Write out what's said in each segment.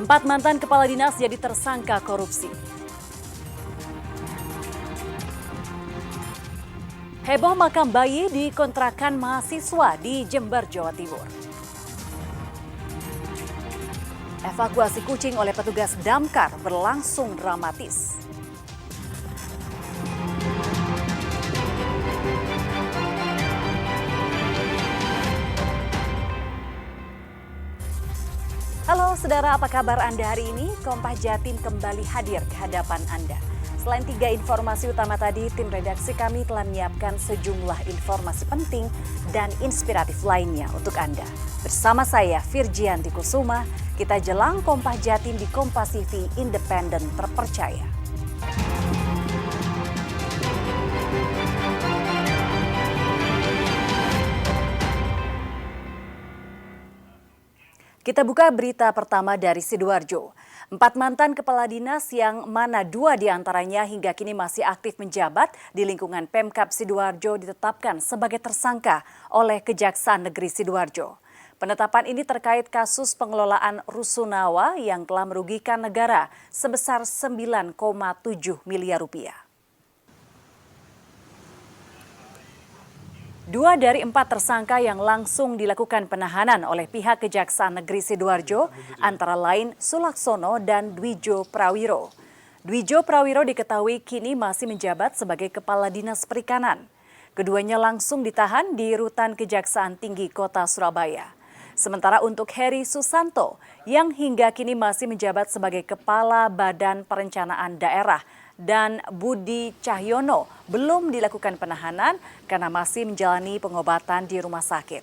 Empat mantan kepala dinas jadi tersangka korupsi. Heboh makam bayi di kontrakan mahasiswa di Jember, Jawa Timur. Evakuasi kucing oleh petugas damkar berlangsung dramatis. Halo saudara, apa kabar Anda hari ini? Kompas Jatim kembali hadir ke hadapan Anda. Selain 3 informasi utama tadi, tim redaksi kami telah menyiapkan sejumlah informasi penting dan inspiratif lainnya untuk Anda. Bersama saya, Virgianti Kusuma, kita jelang Kompas Jatim di Kompas TV Independen Terpercaya. Kita buka berita pertama dari Sidoarjo. 4 mantan kepala dinas yang mana 2 diantaranya hingga kini masih aktif menjabat di lingkungan Pemkab Sidoarjo ditetapkan sebagai tersangka oleh Kejaksaan Negeri Sidoarjo. Penetapan ini terkait kasus pengelolaan Rusunawa yang telah merugikan negara sebesar 9,7 miliar rupiah. 2 dari 4 tersangka yang langsung dilakukan penahanan oleh pihak Kejaksaan Negeri Sidoarjo antara lain Sulaksono dan Dwijo Prawiro. Dwijo Prawiro diketahui kini masih menjabat sebagai Kepala Dinas Perikanan. Keduanya langsung ditahan di Rutan Kejaksaan Tinggi Kota Surabaya. Sementara untuk Heri Susanto yang hingga kini masih menjabat sebagai Kepala Badan Perencanaan Daerah dan Budi Cahyono belum dilakukan penahanan karena masih menjalani pengobatan di rumah sakit.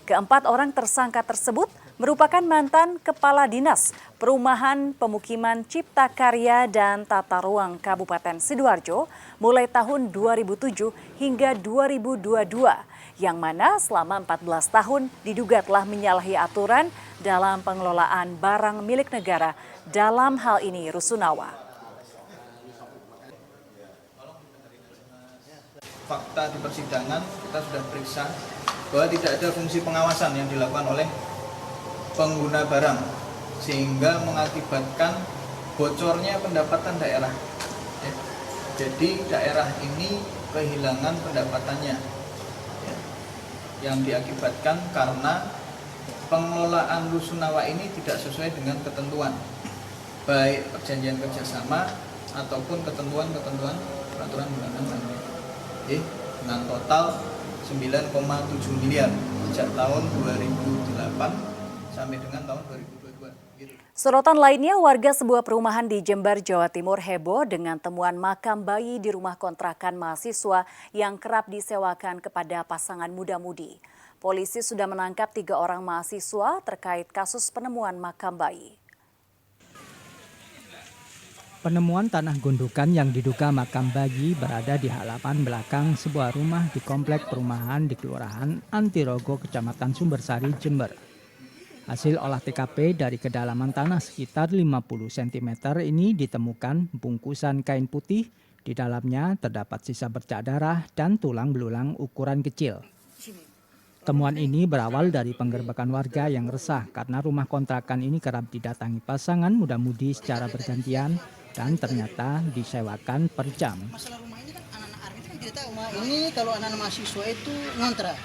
Keempat orang tersangka tersebut merupakan mantan Kepala Dinas Perumahan Pemukiman Cipta Karya dan Tata Ruang Kabupaten Sidoarjo mulai tahun 2007 hingga 2022, yang mana selama 14 tahun diduga telah menyalahi aturan dalam pengelolaan barang milik negara, dalam hal ini Rusunawa. Fakta di persidangan kita sudah periksa bahwa tidak ada fungsi pengawasan yang dilakukan oleh pengguna barang sehingga mengakibatkan bocornya pendapatan daerah. Jadi daerah ini kehilangan pendapatannya yang diakibatkan karena pengelolaan Rusunawa ini tidak sesuai dengan ketentuan baik perjanjian kerjasama ataupun ketentuan-ketentuan peraturan perundang-undangan. Dengan total 9,7 miliar sejak tahun 2008 sampai dengan tahun 2022. Sorotan lainnya, warga sebuah perumahan di Jember, Jawa Timur heboh dengan temuan makam bayi di rumah kontrakan mahasiswa yang kerap disewakan kepada pasangan muda-mudi. Polisi sudah menangkap 3 orang mahasiswa terkait kasus penemuan makam bayi. Penemuan tanah gundukan yang diduga makam bayi berada di halaman belakang sebuah rumah di komplek perumahan di Kelurahan Antirogo, Kecamatan Sumbersari, Jember. Hasil olah TKP dari kedalaman tanah sekitar 50 cm ini ditemukan bungkusan kain putih, di dalamnya terdapat sisa bercak darah dan tulang belulang ukuran kecil. Temuan ini berawal dari penggerbekan warga yang resah karena rumah kontrakan ini kerap didatangi pasangan muda-mudi secara bergantian dan ternyata disewakan per jam. Masalah rumah ini kan anak-anak army kan tidak tahu. Ini kalau anak-anak mahasiswa itu ngontrak,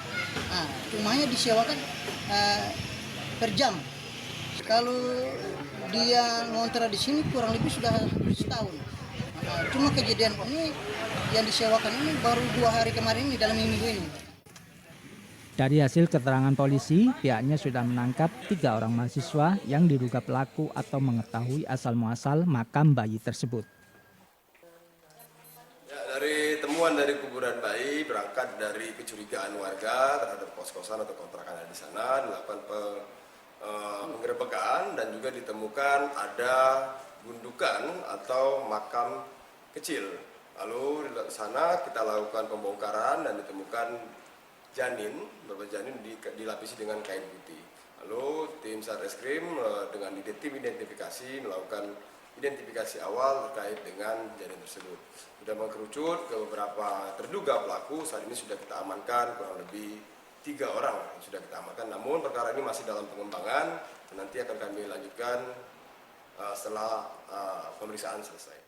rumahnya disewakan per jam. Kalau dia ngontrak di sini kurang lebih sudah setahun. Cuma kejadian ini yang disewakan ini baru 2 hari kemarin ini dalam minggu ini. Dari hasil keterangan polisi, pihaknya sudah menangkap 3 orang mahasiswa yang diduga pelaku atau mengetahui asal-muasal makam bayi tersebut. Ya, dari temuan dari kuburan bayi berangkat dari kecurigaan warga terhadap kos-kosan atau kontrakan di sana, dilakukan penggerebekan dan juga ditemukan ada gundukan atau makam kecil. Lalu di sana kita lakukan pembongkaran dan ditemukan beberapa janin dilapisi dengan kain putih. Lalu tim Satreskrim dengan tim identifikasi melakukan identifikasi awal terkait dengan janin tersebut. Sudah mengerucut ke beberapa terduga pelaku, saat ini sudah kita amankan kurang lebih 3 orang yang sudah kita amankan. Namun perkara ini masih dalam pengembangan dan nanti akan kami lanjutkan setelah pemeriksaan selesai.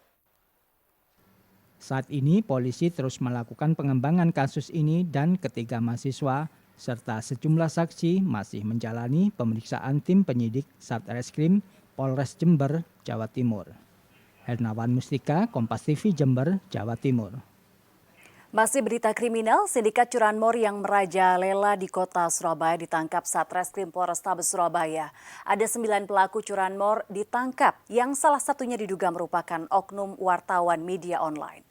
Saat ini polisi terus melakukan pengembangan kasus ini dan ketiga mahasiswa serta sejumlah saksi masih menjalani pemeriksaan tim penyidik Satreskrim Polres Jember, Jawa Timur. Hernawan Mustika, Kompas TV Jember, Jawa Timur. Masih berita kriminal, sindikat curanmor yang merajalela di kota Surabaya ditangkap Satreskrim Polrestabes Surabaya. Ada 9 pelaku curanmor ditangkap yang salah satunya diduga merupakan oknum wartawan media online.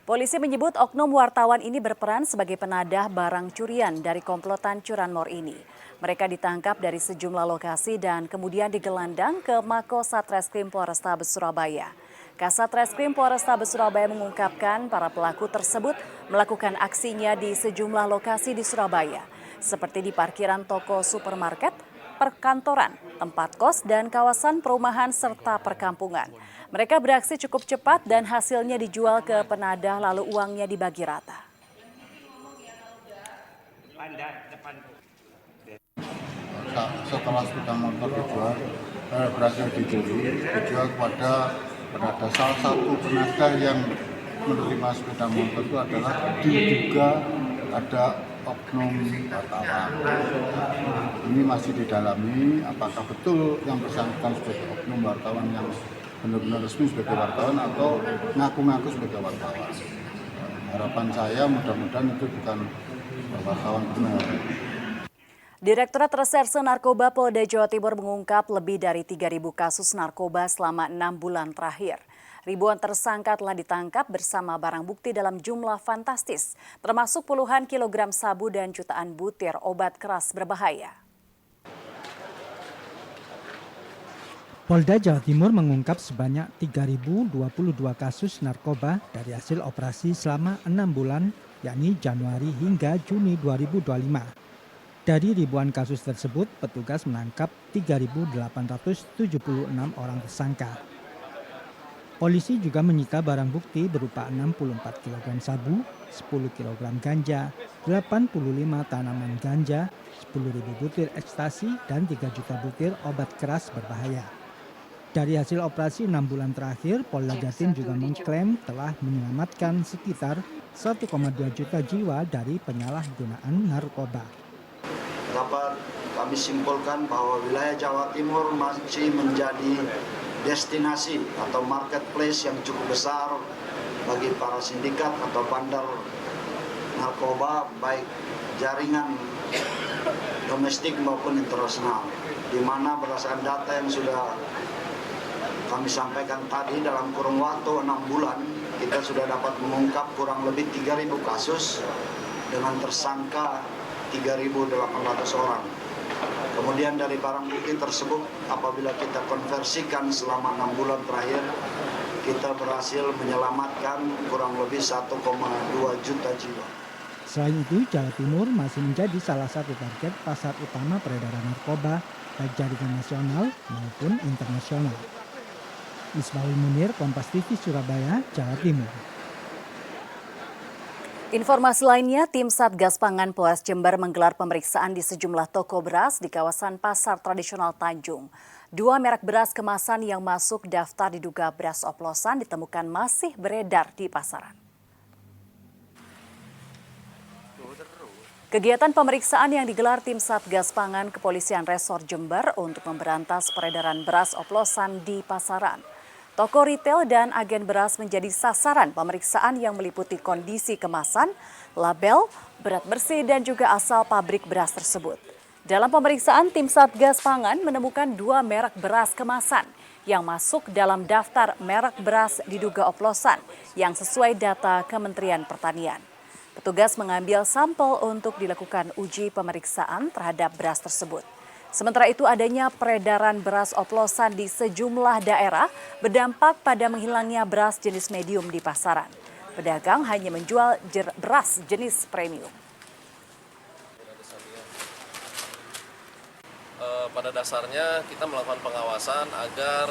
Polisi menyebut oknum wartawan ini berperan sebagai penadah barang curian dari komplotan curanmor ini. Mereka ditangkap dari sejumlah lokasi dan kemudian digelandang ke Mako Satreskrim Polrestabes Surabaya. Kasat Reskrim Polrestabes Surabaya mengungkapkan para pelaku tersebut melakukan aksinya di sejumlah lokasi di Surabaya, seperti di parkiran toko supermarket, perkantoran, tempat kos, dan kawasan perumahan serta perkampungan. Mereka beraksi cukup cepat dan hasilnya dijual ke penadah lalu uangnya dibagi rata. Setelah sepeda motor berhasil dicuri, dijual kepada penadah. Salah satu penadah yang menerima sepeda motor itu adalah diduga ada oknum wartawan. Ini masih didalami apakah betul yang bersangkutan sebagai oknum wartawan yang benar-benar resmi sebagai wartawan atau ngaku-ngaku sebagai wartawan. Harapan saya mudah-mudahan itu bukan wartawan benar. Direktorat Reserse Narkoba Polda Jawa Timur mengungkap lebih dari 3.000 kasus narkoba selama 6 bulan terakhir. Ribuan tersangka telah ditangkap bersama barang bukti dalam jumlah fantastis, termasuk puluhan kilogram sabu dan jutaan butir obat keras berbahaya. Polda Jawa Timur mengungkap sebanyak 3.022 kasus narkoba dari hasil operasi selama 6 bulan, yakni Januari hingga Juni 2025. Dari ribuan kasus tersebut, petugas menangkap 3.876 orang tersangka. Polisi juga menyita barang bukti berupa 64 kg sabu, 10 kg ganja, 85 tanaman ganja, 10.000 butir ekstasi, dan 3 juta butir obat keras berbahaya. Dari hasil operasi 6 bulan terakhir, Polda Jatim juga mengklaim telah menyelamatkan sekitar 1,2 juta jiwa dari penyalahgunaan narkoba. Dapat kami simpulkan bahwa wilayah Jawa Timur masih menjadi destinasi atau marketplace yang cukup besar bagi para sindikat atau bandar narkoba, baik jaringan domestik maupun internasional, di mana berdasarkan data yang sudah kami sampaikan tadi, dalam kurun waktu 6 bulan kita sudah dapat mengungkap kurang lebih 3.000 kasus dengan tersangka 3.800 orang. Kemudian dari barang bukti tersebut, apabila kita konversikan selama 6 bulan terakhir, kita berhasil menyelamatkan kurang lebih 1,2 juta jiwa. Selain itu, Jawa Timur masih menjadi salah satu target pasar utama peredaran narkoba, baik jaringan nasional maupun internasional. Ismail Munir, Kompas TV Surabaya, Jawa Timur. Informasi lainnya, tim Satgas Pangan Polres Jember menggelar pemeriksaan di sejumlah toko beras di kawasan Pasar Tradisional Tanjung. 2 merek beras kemasan yang masuk daftar diduga beras oplosan ditemukan masih beredar di pasaran. Kegiatan pemeriksaan yang digelar tim Satgas Pangan Kepolisian Resor Jember untuk memberantas peredaran beras oplosan di pasaran. Toko retail dan agen beras menjadi sasaran pemeriksaan yang meliputi kondisi kemasan, label, berat bersih, dan juga asal pabrik beras tersebut. Dalam pemeriksaan, tim Satgas Pangan menemukan 2 merek beras kemasan yang masuk dalam daftar merek beras diduga oplosan yang sesuai data Kementerian Pertanian. Petugas mengambil sampel untuk dilakukan uji pemeriksaan terhadap beras tersebut. Sementara itu, adanya peredaran beras oplosan di sejumlah daerah berdampak pada menghilangnya beras jenis medium di pasaran. Pedagang hanya menjual beras jenis premium. Pada dasarnya kita melakukan pengawasan agar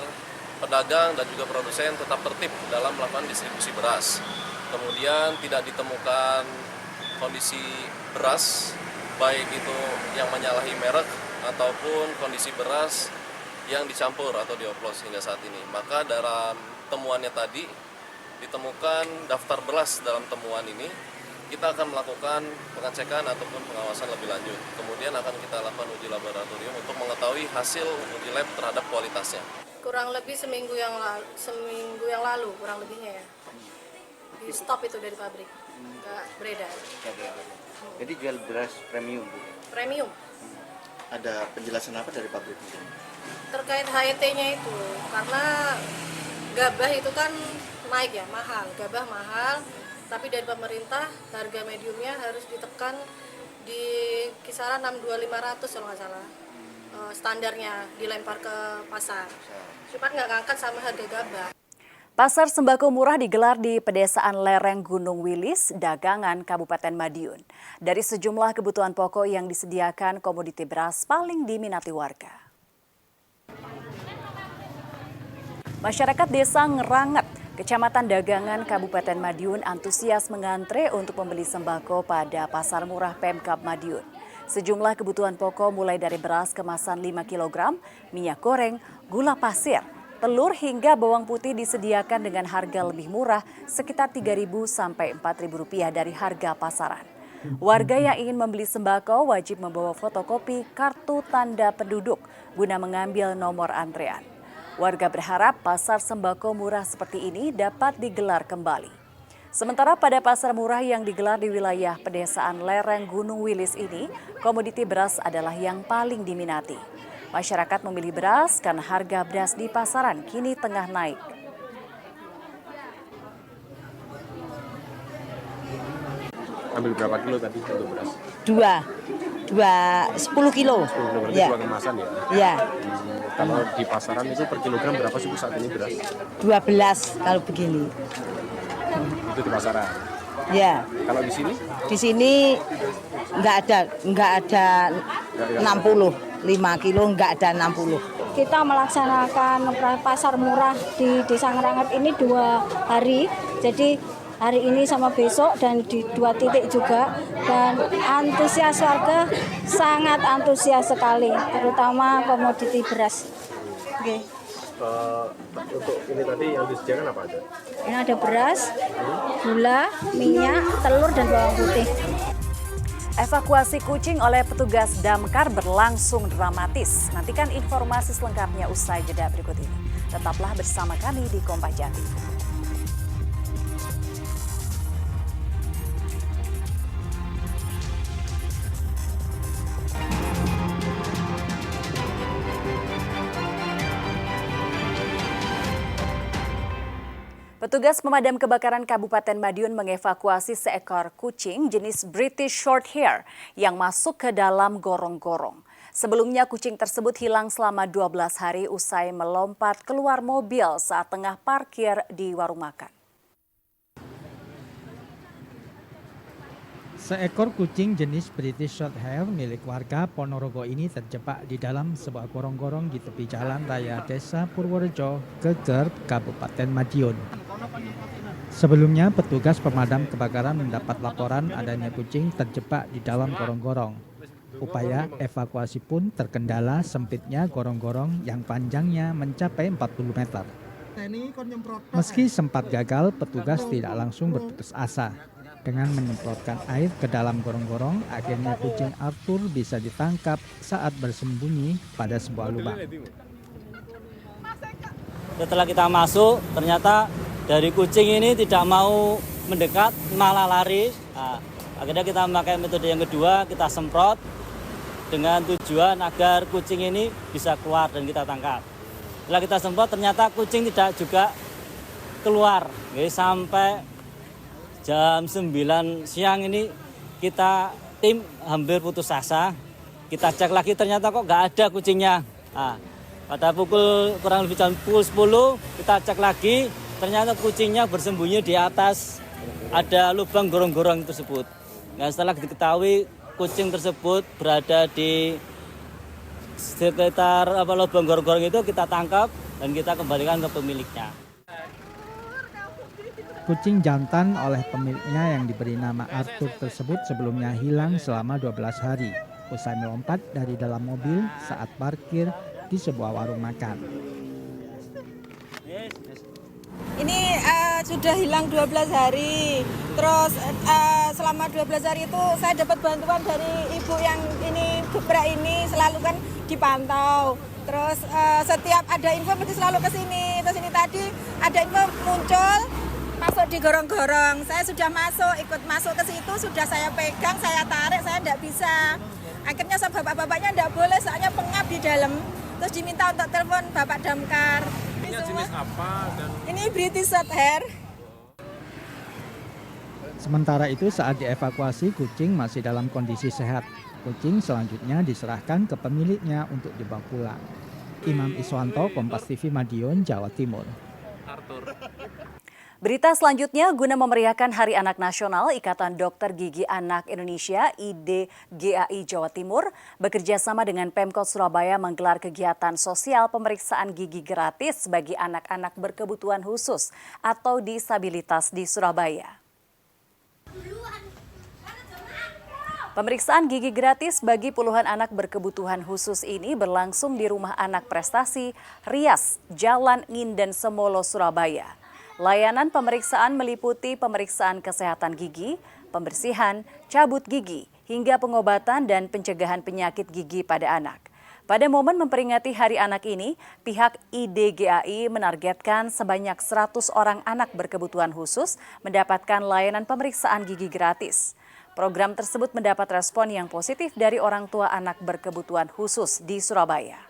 pedagang dan juga produsen tetap tertib dalam melakukan distribusi beras. Kemudian tidak ditemukan kondisi beras, baik itu yang menyalahi merek ataupun kondisi beras yang dicampur atau dioplos hingga saat ini. Maka dalam temuannya tadi ditemukan daftar beras dalam temuan ini, kita akan melakukan pengecekan ataupun pengawasan lebih lanjut. Kemudian akan kita lakukan uji laboratorium untuk mengetahui hasil uji lab terhadap kualitasnya. Kurang lebih seminggu yang lalu kurang lebihnya ya. Di stop itu dari pabrik, nggak beredar. Jadi jual beras premium, Bu? Premium. Ada penjelasan apa dari pabrik? Terkait HET-nya itu, karena gabah itu kan naik ya, mahal. Gabah mahal, tapi dari pemerintah harga mediumnya harus ditekan di kisaran 62.500 kalau nggak salah. Standarnya dilempar ke pasar. Cuma nggak ngangkat sama harga gabah. Pasar sembako murah digelar di pedesaan lereng Gunung Wilis, Dagangan, Kabupaten Madiun. Dari sejumlah kebutuhan pokok yang disediakan, komoditi beras paling diminati warga. Masyarakat Desa Ngeranget, Kecamatan Dagangan, Kabupaten Madiun antusias mengantre untuk membeli sembako pada pasar murah Pemkab Madiun. Sejumlah kebutuhan pokok mulai dari beras kemasan 5 kg, minyak goreng, gula pasir, telur hingga bawang putih disediakan dengan harga lebih murah sekitar Rp3.000 sampai Rp4.000 dari harga pasaran. Warga yang ingin membeli sembako wajib membawa fotokopi kartu tanda penduduk guna mengambil nomor antrean. Warga berharap pasar sembako murah seperti ini dapat digelar kembali. Sementara pada pasar murah yang digelar di wilayah pedesaan lereng Gunung Wilis ini, komoditi beras adalah yang paling diminati. Masyarakat memilih beras karena harga beras di pasaran kini tengah naik. Ambil berapa kilo tadi untuk beras? 10 kilo. 10 kilo berarti Ya. 2 kemasan ya? Ya, Kalau di pasaran itu per kilogram berapa sih Bu saat ini beras? 12 kalau begini. Itu di pasaran. Ya, Kalau di sini? di sini nggak ada 60, 5 kilo nggak ada 60. Kita melaksanakan pasar murah di Desa Ngeranget ini 2 hari, jadi hari ini sama besok dan di 2 titik juga, dan antusias warga sangat antusias sekali, terutama komoditi beras. Oke. Untuk ini tadi yang disediakan apa aja? Ini ada beras, gula, minyak, telur, dan bawang putih. Evakuasi kucing oleh petugas damkar berlangsung dramatis. Nantikan informasi selengkapnya usai jeda berikut ini. Tetaplah bersama kami di Kompas Jati. Petugas pemadam kebakaran Kabupaten Madiun mengevakuasi seekor kucing jenis British Shorthair yang masuk ke dalam gorong-gorong. Sebelumnya kucing tersebut hilang selama 12 hari usai melompat keluar mobil saat tengah parkir di warung makan. Seekor kucing jenis British Shorthair milik warga Ponorogo ini terjebak di dalam sebuah gorong-gorong di tepi jalan raya Desa Purworejo, Geger, Kabupaten Madiun. Sebelumnya, petugas pemadam kebakaran mendapat laporan adanya kucing terjebak di dalam gorong-gorong. Upaya evakuasi pun terkendala sempitnya gorong-gorong yang panjangnya mencapai 40 meter. Meski sempat gagal, petugas tidak langsung berputus asa. Dengan menyemprotkan air ke dalam gorong-gorong, akhirnya kucing Arthur bisa ditangkap saat bersembunyi pada sebuah lubang. Setelah kita masuk, ternyata dari kucing ini tidak mau mendekat, malah lari. Nah, akhirnya kita memakai metode yang kedua, kita semprot dengan tujuan agar kucing ini bisa keluar dan kita tangkap. Setelah kita semprot, ternyata kucing tidak juga keluar. Jadi sampai jam 9 siang ini kita tim hampir putus asa. Kita cek lagi ternyata kok nggak ada kucingnya. Nah, pada kurang lebih jam 10 kita cek lagi, ternyata kucingnya bersembunyi di atas ada lubang gorong-gorong tersebut. Nah, setelah diketahui kucing tersebut berada di sekitar lubang gorong-gorong itu, kita tangkap dan kita kembalikan ke pemiliknya. Kucing jantan oleh pemiliknya yang diberi nama Arthur tersebut sebelumnya hilang selama 12 hari. usai melompat dari dalam mobil saat parkir di sebuah warung makan. Ini sudah hilang 12 hari. Terus selama 12 hari itu saya dapat bantuan dari ibu yang ini gebrak ini, selalu kan dipantau. Terus setiap ada info mesti selalu ke sini. Terus ini tadi ada info muncul masuk di gorong-gorong. Saya sudah masuk, ikut masuk ke situ, sudah saya pegang, saya tarik, saya tidak bisa. Akhirnya sama bapak-bapaknya tidak boleh, soalnya pengap di dalam. Terus diminta untuk telepon Bapak Damkar. Ini jenis apa? Ini British Shorthair. Sementara itu saat dievakuasi, kucing masih dalam kondisi sehat. Kucing selanjutnya diserahkan ke pemiliknya untuk dibawa pulang. Imam Iswanto, Kompas TV Madiun, Jawa Timur. Berita selanjutnya, guna memeriahkan Hari Anak Nasional, Ikatan Dokter Gigi Anak Indonesia (IDGAI) Jawa Timur bekerja sama dengan Pemkot Surabaya menggelar kegiatan sosial pemeriksaan gigi gratis bagi anak-anak berkebutuhan khusus atau disabilitas di Surabaya. Pemeriksaan gigi gratis bagi puluhan anak berkebutuhan khusus ini berlangsung di Rumah Anak Prestasi Rias, Jalan Nginden Semolo, Surabaya. Layanan pemeriksaan meliputi pemeriksaan kesehatan gigi, pembersihan, cabut gigi, hingga pengobatan dan pencegahan penyakit gigi pada anak. Pada momen memperingati Hari Anak ini, pihak IDGAI menargetkan sebanyak 100 orang anak berkebutuhan khusus mendapatkan layanan pemeriksaan gigi gratis. Program tersebut mendapat respon yang positif dari orang tua anak berkebutuhan khusus di Surabaya.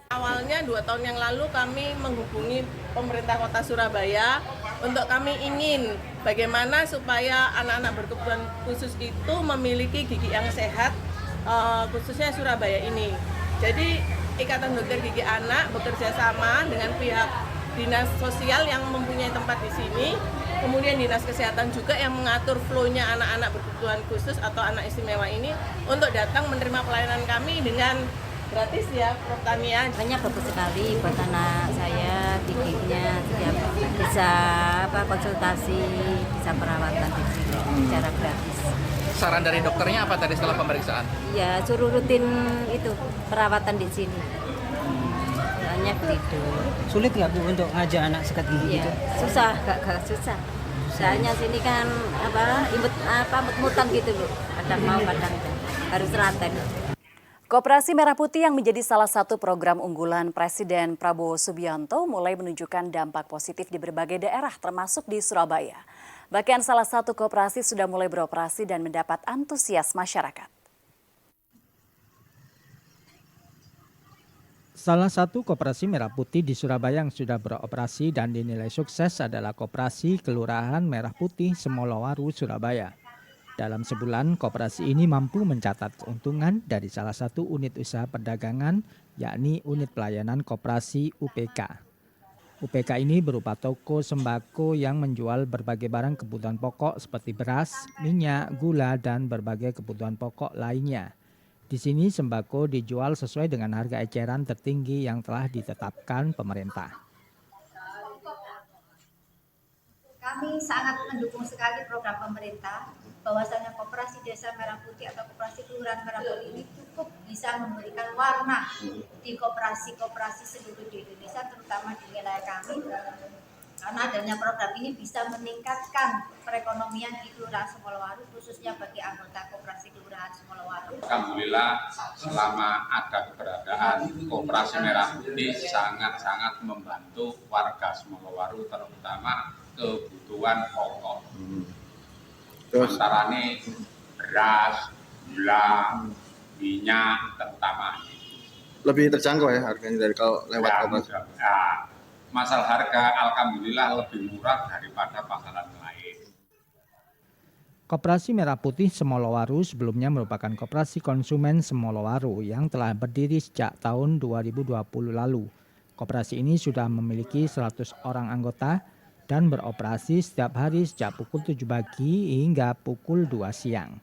Awalnya 2 tahun yang lalu kami menghubungi pemerintah kota Surabaya untuk kami ingin bagaimana supaya anak-anak berkebutuhan khusus itu memiliki gigi yang sehat, khususnya Surabaya ini. Jadi Ikatan Dokter Gigi Anak bekerja sama dengan pihak Dinas Sosial yang mempunyai tempat di sini, kemudian Dinas Kesehatan juga yang mengatur flow-nya anak-anak berkebutuhan khusus atau anak istimewa ini untuk datang menerima pelayanan kami dengan gratis ya, Prof. Tania. Banyak bagus sekali buat anak saya, giginya setiap bisa konsultasi, bisa perawatan di sini secara gratis. Saran dari dokternya apa tadi setelah pemeriksaan? Ya suruh rutin itu perawatan di sini. Soalnya begitu. Sulit nggak Bu untuk ngajak anak sikat gigi gitu? Susah, gak susah. Soalnya sini kan imut-mutan gitu loh. Kadang mau kadang harus telaten. Koperasi Merah Putih yang menjadi salah satu program unggulan Presiden Prabowo Subianto mulai menunjukkan dampak positif di berbagai daerah termasuk di Surabaya. Bahkan salah satu koperasi sudah mulai beroperasi dan mendapat antusias masyarakat. Salah satu koperasi Merah Putih di Surabaya yang sudah beroperasi dan dinilai sukses adalah Koperasi Kelurahan Merah Putih Semolowaru, Surabaya. Dalam sebulan, koperasi ini mampu mencatat keuntungan dari salah satu unit usaha perdagangan, yakni unit pelayanan koperasi UPK. UPK ini berupa toko sembako yang menjual berbagai barang kebutuhan pokok seperti beras, minyak, gula, dan berbagai kebutuhan pokok lainnya. Di sini sembako dijual sesuai dengan harga eceran tertinggi yang telah ditetapkan pemerintah. Kami sangat mendukung sekali program pemerintah bahwasanya Koperasi Desa Merah Putih atau Koperasi Kelurahan Merah Putih ini cukup bisa memberikan warna di koperasi-koperasi seluruh di Indonesia, terutama di wilayah kami. Karena adanya program ini bisa meningkatkan perekonomian di Kelurahan Semolowaru, khususnya bagi anggota Koperasi Kelurahan Semolowaru. Alhamdulillah selama ada keberadaan Koperasi Merah Putih sangat-sangat membantu warga Semolowaru, terutama kebutuhan pokok. Antara ini beras, gula, minyak, terutama. Lebih terjangkau ya harganya dari kalau lewat koperasi? Ya, masalah harga alhamdulillah lebih murah daripada pasaran lain. Koperasi Merah Putih Semolowaru sebelumnya merupakan koperasi konsumen Semolowaru yang telah berdiri sejak tahun 2020 lalu. Koperasi ini sudah memiliki 100 orang anggota dan beroperasi setiap hari sejak pukul 7 pagi hingga pukul 2 siang.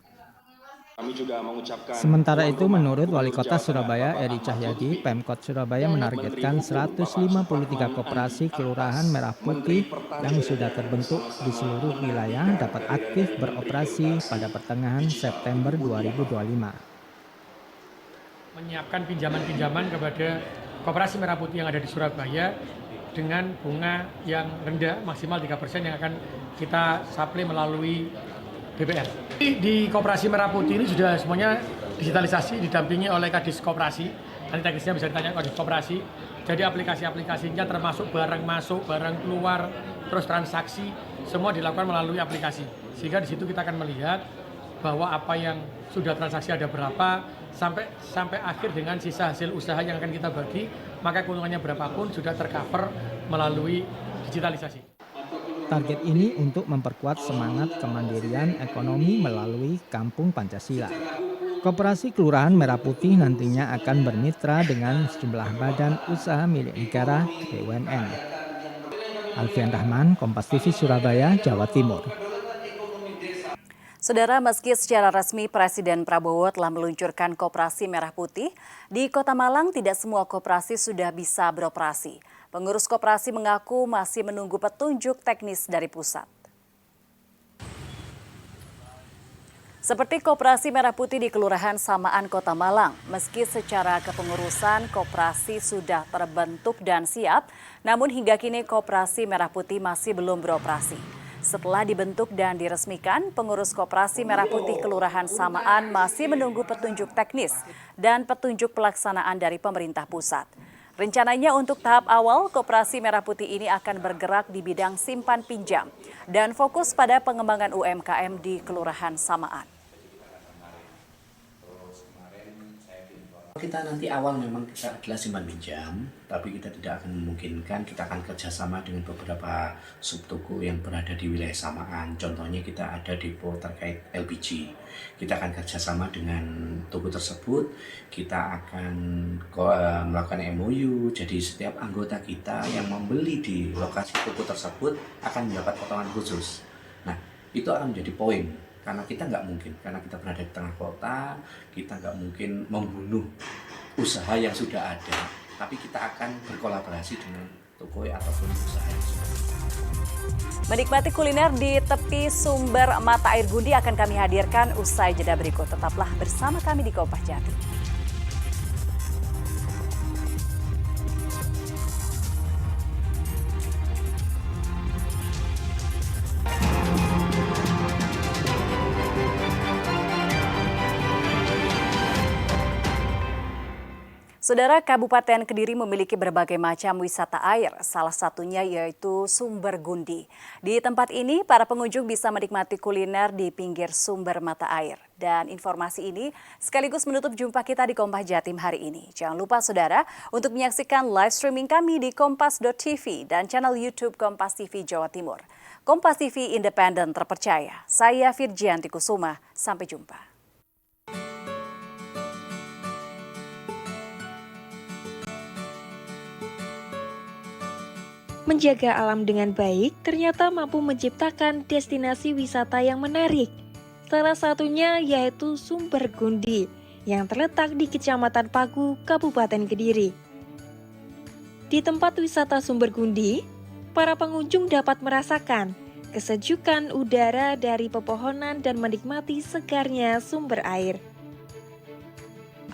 Kami juga mengucapkan Sementara itu, menurut Wali Kota Surabaya Eri Cahyadi, Pemkot Surabaya menargetkan 153 koperasi Kelurahan Merah Putih yang sudah terbentuk di seluruh wilayah dapat aktif beroperasi pada pertengahan September 2025. Menyiapkan pinjaman-pinjaman kepada Koperasi Merah Putih yang ada di Surabaya dengan bunga yang rendah, maksimal 3% yang akan kita supply melalui BPR. Di Koperasi Merah Putih ini sudah semuanya digitalisasi, didampingi oleh Kadis Koperasi. Nanti teknisnya bisa ditanya Kadis Koperasi. Jadi aplikasi-aplikasinya termasuk barang masuk, barang keluar, terus transaksi, semua dilakukan melalui aplikasi. Sehingga di situ kita akan melihat bahwa apa yang sudah transaksi ada berapa, sampai akhir dengan sisa hasil usaha yang akan kita bagi, maka keuntungannya berapapun sudah tercover melalui digitalisasi. Target ini untuk memperkuat semangat kemandirian ekonomi melalui Kampung Pancasila. Koperasi Kelurahan Merah Putih nantinya akan bermitra dengan sejumlah badan usaha milik negara BUMN. Alfian Rahman, Kompas TV Surabaya, Jawa Timur. Saudara, meski secara resmi Presiden Prabowo telah meluncurkan Koperasi Merah Putih, di Kota Malang tidak semua koperasi sudah bisa beroperasi. Pengurus koperasi mengaku masih menunggu petunjuk teknis dari pusat. Seperti Koperasi Merah Putih di Kelurahan Samaan, Kota Malang, meski secara kepengurusan koperasi sudah terbentuk dan siap, namun hingga kini Koperasi Merah Putih masih belum beroperasi. Setelah dibentuk dan diresmikan, pengurus Koperasi Merah Putih Kelurahan Samaan masih menunggu petunjuk teknis dan petunjuk pelaksanaan dari pemerintah pusat. Rencananya untuk tahap awal, Koperasi Merah Putih ini akan bergerak di bidang simpan pinjam dan fokus pada pengembangan UMKM di Kelurahan Samaan. Kita nanti awal memang kita adalah simpan pinjam, tapi kita tidak akan memungkinkan, kita akan kerjasama dengan beberapa subtoko yang berada di wilayah Samaan. Contohnya kita ada depo terkait LPG. Kita akan kerjasama dengan toko tersebut, kita akan melakukan MOU, jadi setiap anggota kita yang membeli di lokasi toko tersebut akan mendapat potongan khusus. Nah, itu akan menjadi poin. Karena kita nggak mungkin, karena kita berada di tengah kota, kita nggak mungkin membunuh usaha yang sudah ada. Tapi kita akan berkolaborasi dengan toko ataupun usaha yang sudah ada. Menikmati kuliner di tepi sumber mata air Gundi akan kami hadirkan usai jeda berikut. Tetaplah bersama kami di Kompas Jatim. Saudara, Kabupaten Kediri memiliki berbagai macam wisata air, salah satunya yaitu Sumber Gundi. Di tempat ini, para pengunjung bisa menikmati kuliner di pinggir sumber mata air. Dan informasi ini sekaligus menutup jumpa kita di Kompas Jatim hari ini. Jangan lupa saudara untuk menyaksikan live streaming kami di kompas.tv dan channel YouTube Kompas TV Jawa Timur. Kompas TV independen terpercaya. Saya Firjianti Kusuma, sampai jumpa. Menjaga alam dengan baik ternyata mampu menciptakan destinasi wisata yang menarik. Salah satunya yaitu Sumber Gundi yang terletak di Kecamatan Pagu, Kabupaten Kediri. Di tempat wisata Sumber Gundi, para pengunjung dapat merasakan kesejukan udara dari pepohonan dan menikmati segarnya sumber air.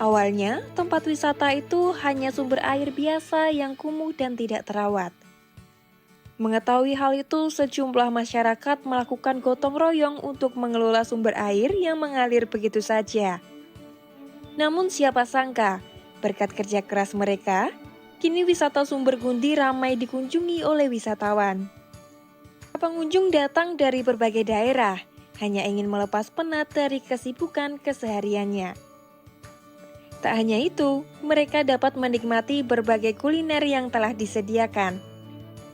Awalnya, tempat wisata itu hanya sumber air biasa yang kumuh dan tidak terawat. Mengetahui hal itu, sejumlah masyarakat melakukan gotong royong untuk mengelola sumber air yang mengalir begitu saja. Namun siapa sangka, berkat kerja keras mereka, kini wisata Sumber Gundi ramai dikunjungi oleh wisatawan. Pengunjung datang dari berbagai daerah, hanya ingin melepas penat dari kesibukan kesehariannya. Tak hanya itu, mereka dapat menikmati berbagai kuliner yang telah disediakan.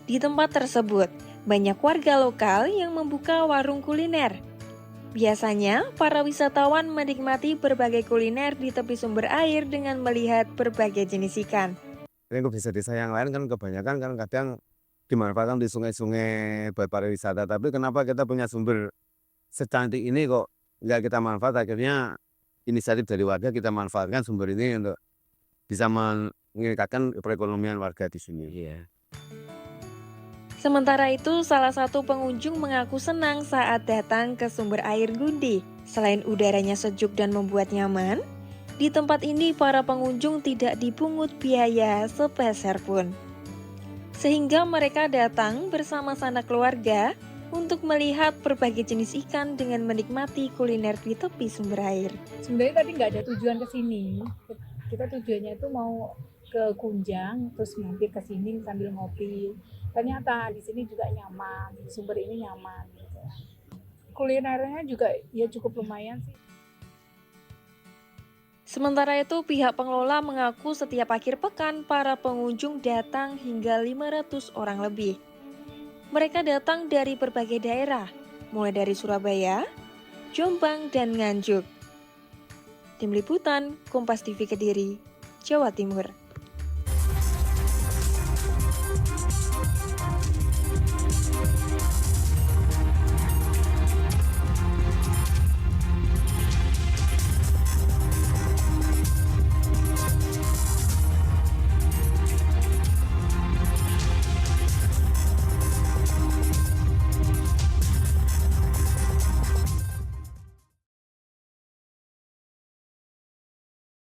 Di tempat tersebut, banyak warga lokal yang membuka warung kuliner. Biasanya, para wisatawan menikmati berbagai kuliner di tepi sumber air dengan melihat berbagai jenis ikan. Lingkup desa-desa yang lain kan kebanyakan kan kadang dimanfaatkan di sungai-sungai buat pariwisata. Tapi kenapa kita punya sumber secantik ini kok nggak kita manfaat? Akhirnya inisiatif dari warga kita manfaatkan sumber ini untuk bisa meningkatkan perekonomian warga di sini. Sementara itu, salah satu pengunjung mengaku senang saat datang ke sumber air Gundi. Selain udaranya sejuk dan membuat nyaman, di tempat ini para pengunjung tidak dipungut biaya sepeser pun. Sehingga mereka datang bersama sanak keluarga untuk melihat berbagai jenis ikan dengan menikmati kuliner di tepi sumber air. Sebenarnya tadi nggak ada tujuan ke sini. Kita tujuannya itu mau ke Kunjang, terus mampir ke sini sambil ngopi. Ternyata di sini juga nyaman, sumber ini nyaman. Gitu. Kulinernya juga ya cukup lumayan sih. Sementara itu, pihak pengelola mengaku setiap akhir pekan para pengunjung datang hingga 500 orang lebih. Mereka datang dari berbagai daerah, mulai dari Surabaya, Jombang, dan Nganjuk. Tim Liputan, Kompas TV Kediri, Jawa Timur.